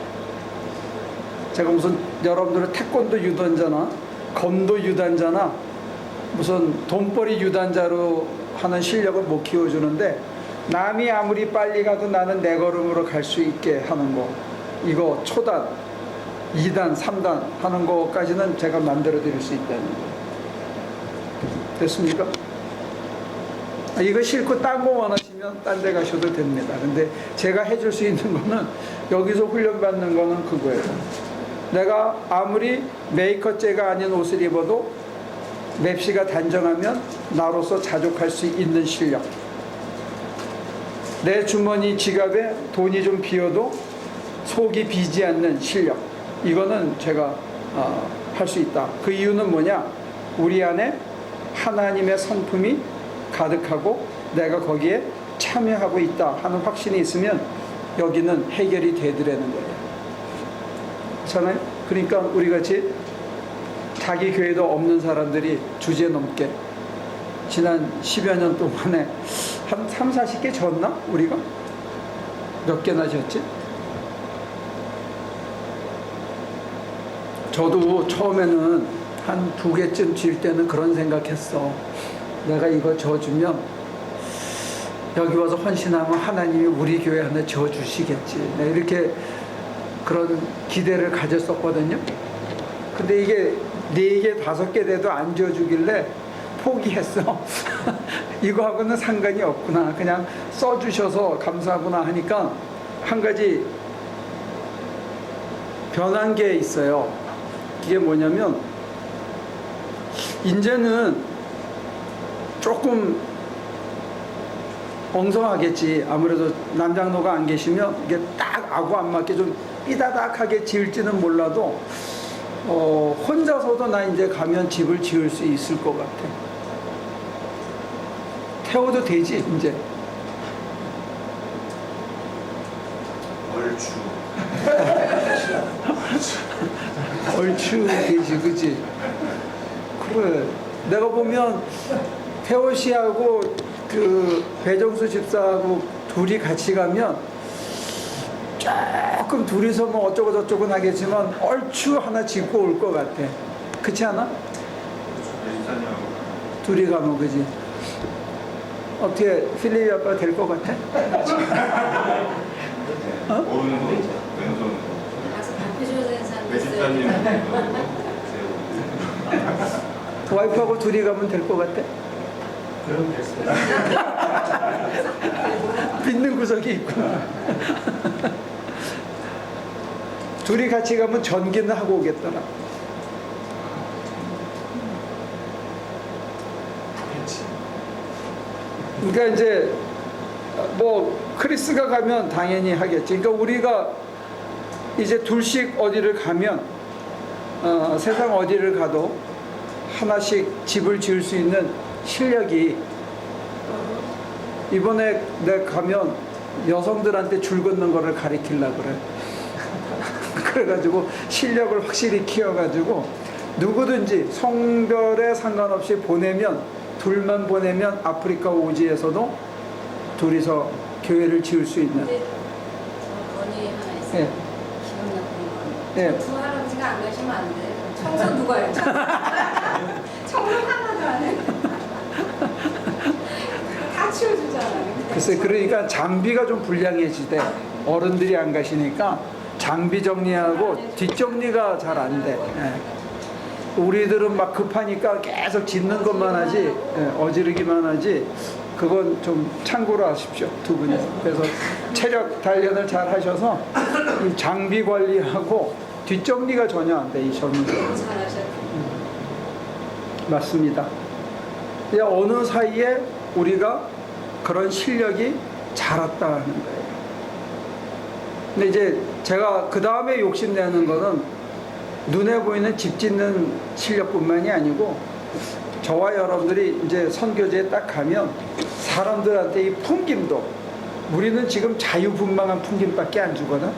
[SPEAKER 2] 제가 무슨 여러분들을 태권도 유단자나 검도 유단자나 무슨 돈벌이 유단자로 하는 실력을 못 키워주는데, 남이 아무리 빨리 가도 나는 내 걸음으로 갈 수 있게 하는 거, 이거 초단, 2단, 3단 하는 거까지는 제가 만들어 드릴 수 있다는 거예요. 됐습니까? 이거 싫고 딴 거 원하시면 딴 데 가셔도 됩니다. 근데 제가 해줄 수 있는 거는, 여기서 훈련받는 거는 그거예요. 내가 아무리 메이커째가 아닌 옷을 입어도 맵시가 단정하면 나로서 자족할 수 있는 실력. 내 주머니 지갑에 돈이 좀 비어도 속이 비지 않는 실력. 이거는 제가 할 수 있다. 그 이유는 뭐냐? 우리 안에 하나님의 성품이 가득하고 내가 거기에 참여하고 있다 하는 확신이 있으면 여기는 해결이 되더라는 거예요. 그렇잖아요? 그러니까 우리같이 자기 교회도 없는 사람들이 주제넘게 지난 10여 년 동안에 한 3, 40개 졌나? 우리가? 몇 개나 졌지? 저도 처음에는 한 2개쯤 질 때는 그런 생각했어. 내가 이거 져주면 여기 와서 헌신하면 하나님이 우리 교회 하나 져주시겠지. 이렇게 그런 기대를 가졌었거든요. 근데 이게 4개, 5개 돼도 안 져주길래 포기했어. 이거하고는 상관이 없구나. 그냥 써주셔서 감사하구나 하니까 한 가지 변한 게 있어요. 이게 뭐냐면, 이제는 조금 엉성하겠지. 아무래도 남장로가 안 계시면 이게 딱 아구 안 맞게 좀 삐다닥하게 지을지는 몰라도 혼자서도 나 이제 가면 집을 지을 수 있을 것 같아. 태워도 되지 이제.
[SPEAKER 1] 얼추.
[SPEAKER 2] 얼추 되지, 그치? 그래. 내가 보면 태호 씨하고 그 배정수 집사하고 둘이 같이 가면 조금 둘이서 뭐 어쩌고 저쩌고 하겠지만 얼추 하나 짓고 올 것 같아. 그렇지 않아? 둘이 가면, 그지? 어떻게 필립이 아빠 될 것 같아?
[SPEAKER 1] 오른손, 왼손.
[SPEAKER 5] 가서 밥해줘야 되는 사람도
[SPEAKER 1] 매집사님
[SPEAKER 5] 있어요.
[SPEAKER 2] 와이프하고 둘이 가면 될 것 같아?
[SPEAKER 4] 그럼 됐어요.
[SPEAKER 2] 믿는 구석이 있구나. 둘이 같이 가면 전기는 하고 오겠더라. 그러니까 이제 뭐 크리스가 가면 당연히 하겠지. 그러니까 우리가 이제 둘씩 어디를 가면 세상 어디를 가도 하나씩 집을 지을 수 있는 실력이, 이번에 내가 가면 여성들한테 줄 긋는 거를 가르치려고 그래. 그래가지고 실력을 확실히 키워가지고 누구든지 성별에 상관없이 보내면, 둘만 보내면 아프리카 오지에서도 둘이서 교회를 지을 수 있는.
[SPEAKER 5] 근데 건의 하나 있어요.
[SPEAKER 2] 예.
[SPEAKER 5] 기분 나쁜 건.
[SPEAKER 2] 예.
[SPEAKER 5] 두 할아버지가 안 가시면 안 돼. 청소 누가 해요? 청소 하나도 안 해. 다 치워주잖아요.
[SPEAKER 2] 글쎄, 그러니까 장비가 좀 불량해지대. 어른들이 안 가시니까 장비 정리하고 뒷정리가 잘 안 돼. 예. 우리들은 막 급하니까 계속 짓는 것만 하지, 어지르기만 하지. 그건 좀 참고로 하십시오, 두 분이. 그래서 체력 단련을 잘 하셔서 이 장비 관리하고 뒷정리가 전혀 안 돼, 이 전문가.
[SPEAKER 5] 잘하셨어요.
[SPEAKER 2] 맞습니다. 이제 어느 사이에 우리가 그런 실력이 자랐다는 거예요. 근데 이제 제가 그 다음에 욕심내는 거는 눈에 보이는 집 짓는 실력뿐만이 아니고, 저와 여러분들이 이제 선교지에 딱 가면 사람들한테 이 풍김도, 우리는 지금 자유분방한 풍김밖에 안 주거든.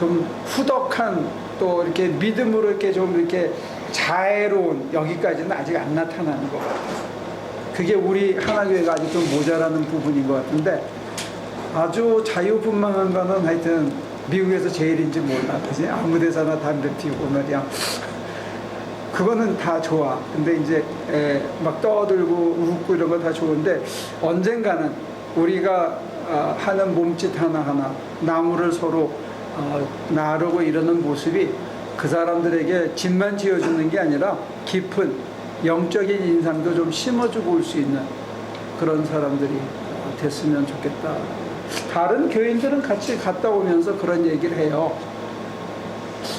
[SPEAKER 2] 좀 후덕한 또 이렇게 믿음으로 이렇게 좀 이렇게 자애로운 여기까지는 아직 안 나타나는 것 같아요. 그게 우리 하나교회가 아직 좀 모자라는 부분인 것 같은데 아주 자유분방한 거는 하여튼 미국에서 제일인지 몰라. 그지? 아무 데서나 담배 피우고 말이야. 그거는 다 좋아. 근데 이제 막 떠들고 웃고 이런 거 다 좋은데 언젠가는 우리가 하는 몸짓 하나하나 나무를 서로 나르고 이러는 모습이 그 사람들에게 집만 지어주는 게 아니라 깊은 영적인 인상도 좀 심어주고 올 수 있는 그런 사람들이 됐으면 좋겠다. 다른 교인들은 같이 갔다 오면서 그런 얘기를 해요.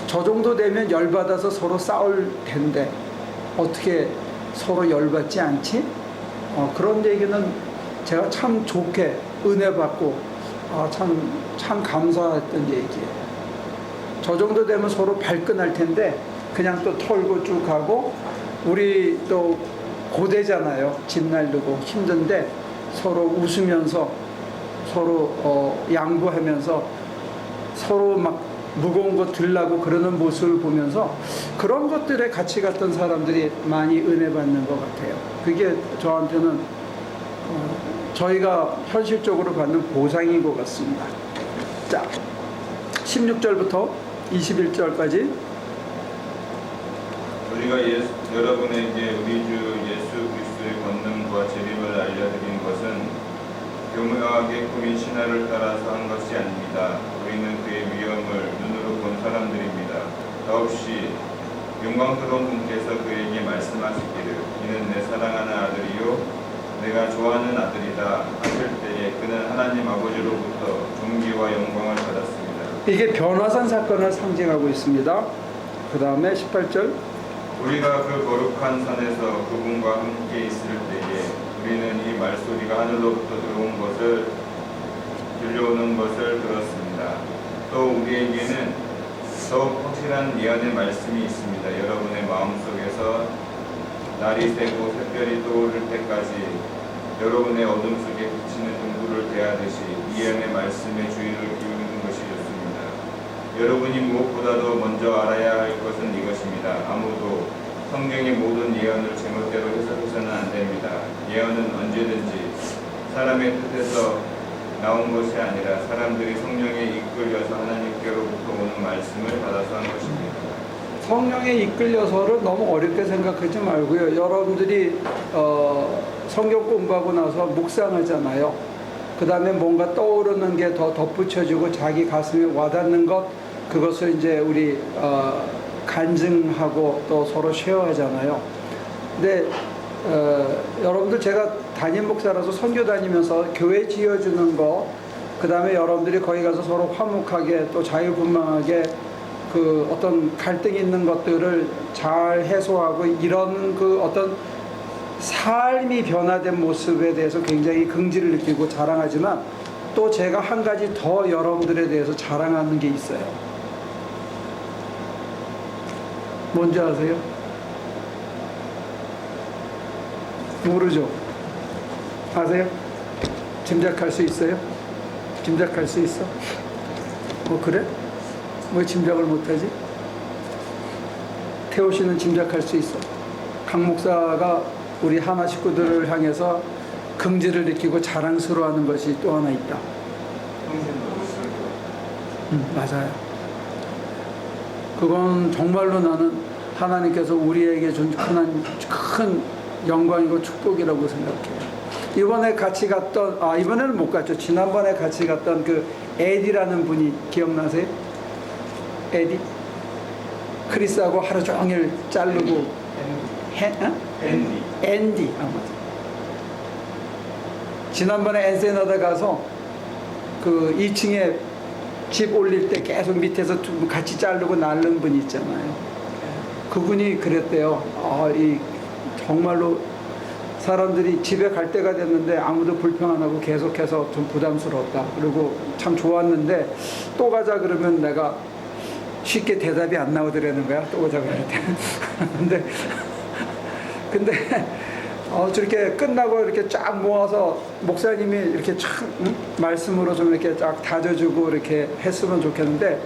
[SPEAKER 2] 저 정도 되면 열받아서 서로 싸울 텐데 어떻게 서로 열받지 않지? 그런 얘기는 제가 참 좋게 은혜 받고 참 감사했던 얘기예요. 저 정도 되면 서로 발끈할 텐데 그냥 또 털고 쭉 가고 우리 또 고대잖아요. 집 날르고 힘든데 서로 웃으면서 서로 양보하면서 서로 막 무거운 거 들라고 그러는 모습을 보면서 그런 것들에 같이 갔던 사람들이 많이 은혜 받는 것 같아요. 그게 저한테는 저희가 현실적으로 받는 보상인 것 같습니다. 자, 16절부터 21절까지
[SPEAKER 1] 우리가 여러분에게 우리 주 예수 그리스도의 권능과 재림을 알려드린 것은 교묘하게 꾸민 신화를 따라서 한 것이 아닙니다. 우리는 그의 위엄을 눈으로 본 사람들입니다. 더없이 영광스러운 분께서 그에게 말씀하시기를 이는 내 사랑하는 아들이요 내가 좋아하는 아들이다 하실 때에 그는 하나님 아버지로부터 존귀와 영광을 받았습니다.
[SPEAKER 2] 이게 변화산 사건을 상징하고 있습니다. 그 다음에 18절
[SPEAKER 1] 우리가 그 거룩한 산에서 그분과 함께 있을 때에 우리는 이 말소리가 하늘로부터 들려오는 것을 들었습니다. 또 우리에게는 더욱 확실한 예언의 말씀이 있습니다. 여러분의 마음속에서 날이 새고 샛별이 떠오를 때까지 여러분의 어둠 속에 비치는 등불을 대하듯이 예언의 말씀에 주의를 기울이는 것이 좋습니다. 여러분이 무엇보다도 먼저 알아야 할 것은 이것입니다. 아무도 성경의 모든 예언을 제멋대로 해석해서는 안 됩니다. 예언은 언제든지 사람의 뜻에서 나온 것이 아니라 사람들이 성령에 이끌려서 하나님께로부터 오는 말씀을 받아서 한 것입니다.
[SPEAKER 2] 성령에 이끌려서를 너무 어렵게 생각하지 말고요. 여러분들이 성경 공부하고 나서 묵상하잖아요. 그 다음에 뭔가 떠오르는 게 더 덧붙여지고 자기 가슴에 와닿는 것 그것을 이제 우리 간증하고 또 서로 쉐어하잖아요. 근데 여러분들 제가 담임 목사라서 선교 다니면서 교회 지어주는 거, 그 다음에 여러분들이 거기 가서 서로 화목하게 또 자유분방하게 그 어떤 갈등이 있는 것들을 잘 해소하고 이런 그 어떤 삶이 변화된 모습에 대해서 굉장히 긍지를 느끼고 자랑하지만 또 제가 한 가지 더 여러분들에 대해서 자랑하는 게 있어요. 뭔지 아세요? 모르죠? 아세요? 짐작할 수 있어요? 짐작할 수 있어? 그래? 왜 짐작을 못하지? 태호 씨는 짐작할 수 있어. 강 목사가 우리 하나 식구들을 향해서 긍지를 느끼고 자랑스러워하는 것이 또 하나 있다. 맞아요. 그건 정말로 나는 하나님께서 우리에게 준 큰 영광이고 축복이라고 생각해요. 이번에 같이 갔던, 이번에는 못 갔죠. 지난번에 같이 갔던 그 에디라는 분이 기억나세요? 에디? 크리스하고 하루 종일 자르고 앤디. 맞아. 지난번에 엔세나다 가서 그 2층에 집 올릴 때 계속 밑에서 같이 자르고 날른 분 있잖아요. 그분이 그랬대요. 정말로 사람들이 집에 갈 때가 됐는데 아무도 불평 안 하고 계속해서 좀 부담스러웠다. 그리고 참 좋았는데 또 가자 그러면 내가 쉽게 대답이 안 나오더라는 거야. 또 오자 그럴 때. 근데 저렇게 끝나고 이렇게 쫙 모아서 목사님이 이렇게 쫙 말씀으로 좀 이렇게 쫙 다져주고 이렇게 했으면 좋겠는데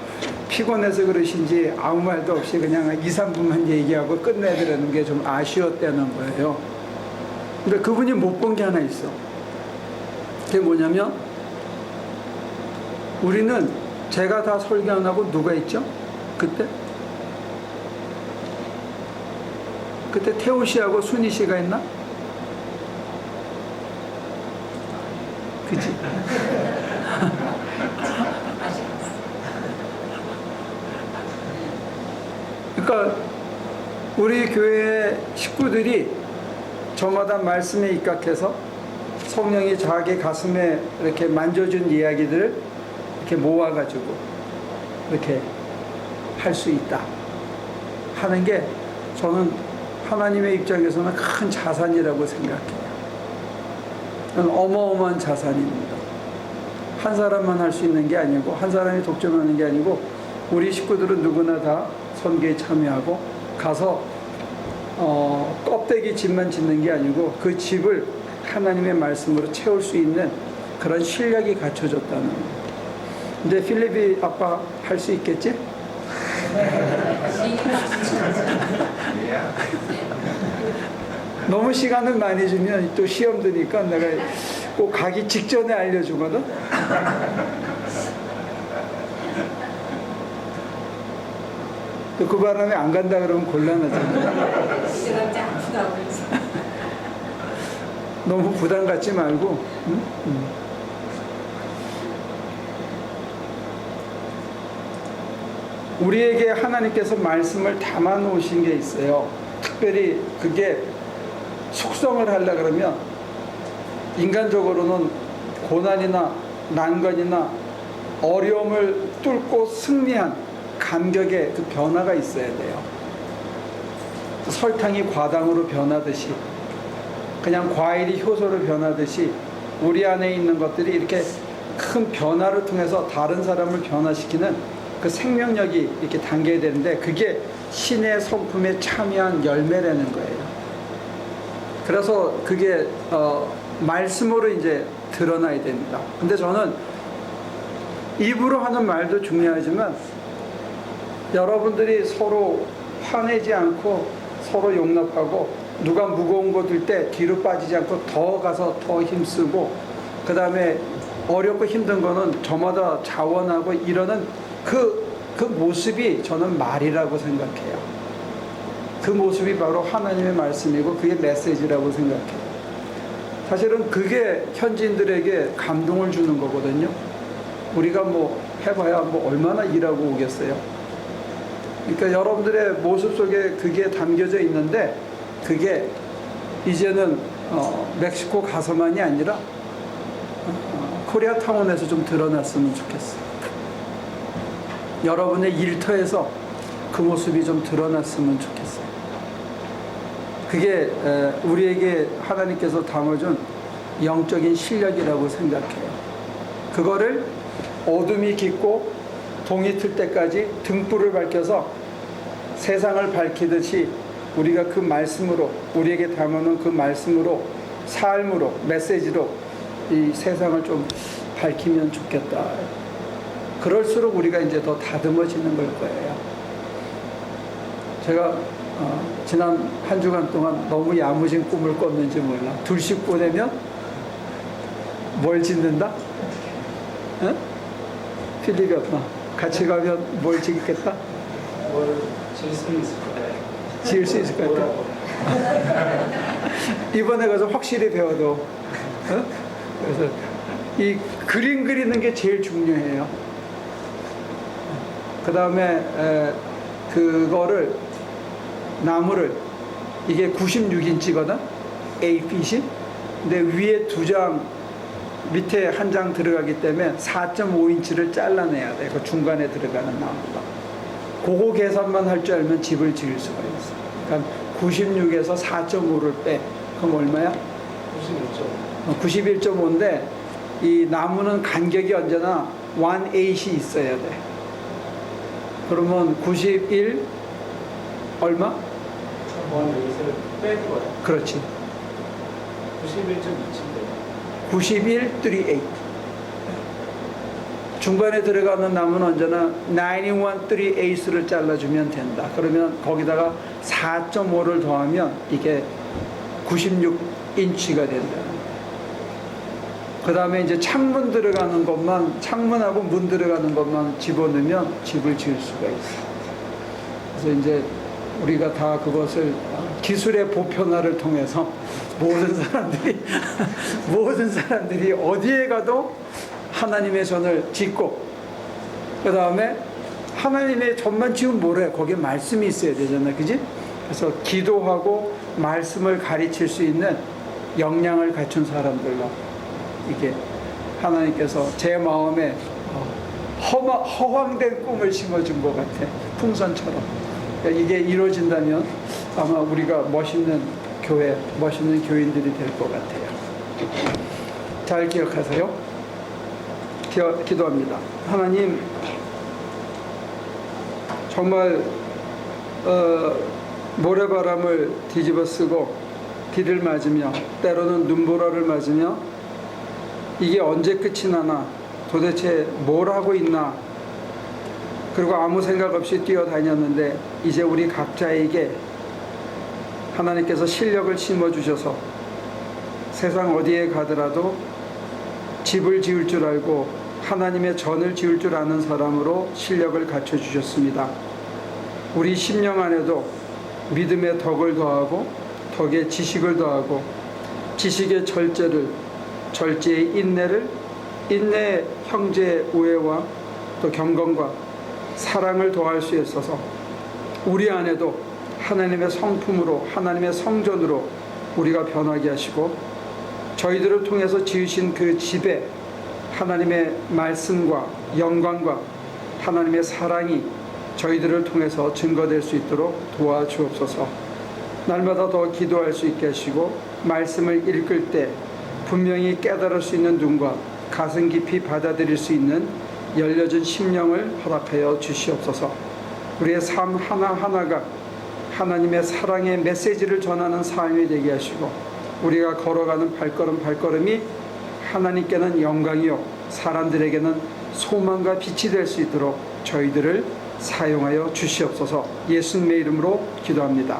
[SPEAKER 2] 피곤해서 그러신지 아무 말도 없이 그냥 2, 3분만 얘기하고 끝내드리는 게 좀 아쉬웠다는 거예요. 근데 그분이 못 본 게 하나 있어. 그게 뭐냐면 우리는 제가 다 설교 안 하고 누가 있죠? 그때 태호 씨하고 순희 씨가 있나? 그치? 그러니까 우리 교회 식구들이 저마다 말씀에 입각해서 성령이 자기 가슴에 이렇게 만져준 이야기들을 이렇게 모아가지고 이렇게 할 수 있다 하는 게 저는 하나님의 입장에서는 큰 자산이라고 생각해요. 어마어마한 자산입니다. 한 사람만 할 수 있는 게 아니고 한 사람이 독점하는 게 아니고 우리 식구들은 누구나 다 선교에 참여하고 가서 껍데기 집만 짓는 게 아니고 그 집을 하나님의 말씀으로 채울 수 있는 그런 실력이 갖춰졌다는 거예요. 이제 필립이 아빠 할 수 있겠지? 너무 시간을 많이 주면 또 시험 드니까 내가 꼭 가기 직전에 알려주거든. 또 그 바람에 안 간다 그러면 곤란하잖아. 너무 부담 갖지 말고. 우리에게 하나님께서 말씀을 담아 놓으신 게 있어요. 특별히 그게 숙성을 하려 그러면 인간적으로는 고난이나 난관이나 어려움을 뚫고 승리한 감격의 그 변화가 있어야 돼요. 설탕이 과당으로 변하듯이 그냥 과일이 효소로 변하듯이 우리 안에 있는 것들이 이렇게 큰 변화를 통해서 다른 사람을 변화시키는 그 생명력이 이렇게 담겨야 되는데 그게 신의 성품에 참여한 열매라는 거예요. 그래서 그게 말씀으로 이제 드러나야 됩니다. 근데 저는 입으로 하는 말도 중요하지만 여러분들이 서로 화내지 않고 서로 용납하고 누가 무거운 거 들 때 뒤로 빠지지 않고 더 가서 더 힘쓰고 그 다음에 어렵고 힘든 거는 저마다 자원하고 이러는 그 모습이 저는 말이라고 생각해요. 그 모습이 바로 하나님의 말씀이고 그게 메시지라고 생각해요. 사실은 그게 현지인들에게 감동을 주는 거거든요. 우리가 뭐 해봐야 뭐 얼마나 일하고 오겠어요. 그러니까 여러분들의 모습 속에 그게 담겨져 있는데 그게 이제는 멕시코 가서만이 아니라 코리아타운에서 좀 드러났으면 좋겠어요. 여러분의 일터에서 그 모습이 좀 드러났으면 좋겠어요. 그게 우리에게 하나님께서 담아준 영적인 실력이라고 생각해요. 그거를 어둠이 깊고 동이 틀 때까지 등불을 밝혀서 세상을 밝히듯이 우리가 그 말씀으로 우리에게 담아놓은 그 말씀으로 삶으로 메시지로 이 세상을 좀 밝히면 좋겠다. 그럴수록 우리가 이제 더 다듬어지는 걸 거예요. 제가 지난 한 주간 동안 너무 야무진 꿈을 꿨는지 몰라. 둘씩 보내면 뭘 짓는다? 응? 필립이 없나? 같이 가면 뭘 짓겠다?
[SPEAKER 4] 뭘 지을 수 있을 거예요.
[SPEAKER 2] 지을 수 있을 것 같아. 이번에 가서 확실히 배워도. 응? 그래서 이 그림 그리는 게 제일 중요해요. 그 다음에 그거를 나무를 이게 96인치거든 A핏이. 근데 위에 2장 밑에 1장 들어가기 때문에 4.5인치를 잘라내야 돼. 그 중간에 들어가는 나무가. 그거 계산만 할 줄 알면 집을 지을 수가 있어. 그러니까 96에서 4.5를 빼. 그럼 얼마야?
[SPEAKER 4] 91점.
[SPEAKER 2] 91.5인데 이 나무는 간격이 언제나 1/8이 있어야 돼. 그러면 91 얼마?
[SPEAKER 4] 원 여기서 뺄 거예요.
[SPEAKER 2] 그렇지.
[SPEAKER 4] 91.27인데요.
[SPEAKER 2] 91.38. 중간에 들어가는 나무는 언제나 91.38를 잘라주면 된다. 그러면 거기다가 4.5를 더하면 이게 96인치가 된다. 그 다음에 이제 창문 들어가는 것만, 창문하고 문 들어가는 것만 집어넣으면 집을 지을 수가 있어. 그래서 이제 우리가 다 그것을 기술의 보편화를 통해서 모든 사람들이 어디에 가도 하나님의 전을 짓고, 그 다음에 하나님의 전만 지으면 뭐래? 거기에 말씀이 있어야 되잖아, 그지? 그래서 기도하고 말씀을 가르칠 수 있는 역량을 갖춘 사람들로 이게 하나님께서 제 마음에 허황된 꿈을 심어준 것 같아. 풍선처럼. 그러니까 이게 이루어진다면 아마 우리가 멋있는 교회, 멋있는 교인들이 될 것 같아요. 잘 기억하세요. 기도합니다. 하나님, 정말 모래바람을 뒤집어 쓰고 비를 맞으며 때로는 눈보라를 맞으며 이게 언제 끝이 나나, 도대체 뭘 하고 있나, 그리고 아무 생각 없이 뛰어다녔는데 이제 우리 각자에게 하나님께서 실력을 심어주셔서 세상 어디에 가더라도 집을 지을 줄 알고 하나님의 전을 지을 줄 아는 사람으로 실력을 갖춰주셨습니다. 우리 심령 안에도 믿음의 덕을 더하고 덕의 지식을 더하고 지식의 절제의 인내의 형제의 우애와 또 경건과 사랑을 더할 수 있어서 우리 안에도 하나님의 성품으로, 하나님의 성전으로 우리가 변하게 하시고 저희들을 통해서 지으신 그 집에 하나님의 말씀과 영광과 하나님의 사랑이 저희들을 통해서 증거될 수 있도록 도와주옵소서. 날마다 더 기도할 수 있게 하시고 말씀을 읽을 때 분명히 깨달을 수 있는 눈과 가슴 깊이 받아들일 수 있는 열려진 심령을 허락하여 주시옵소서. 우리의 삶 하나하나가 하나님의 사랑의 메시지를 전하는 삶이 되게 하시고 우리가 걸어가는 발걸음이 하나님께는 영광이요 사람들에게는 소망과 빛이 될 수 있도록 저희들을 사용하여 주시옵소서. 예수님의 이름으로 기도합니다.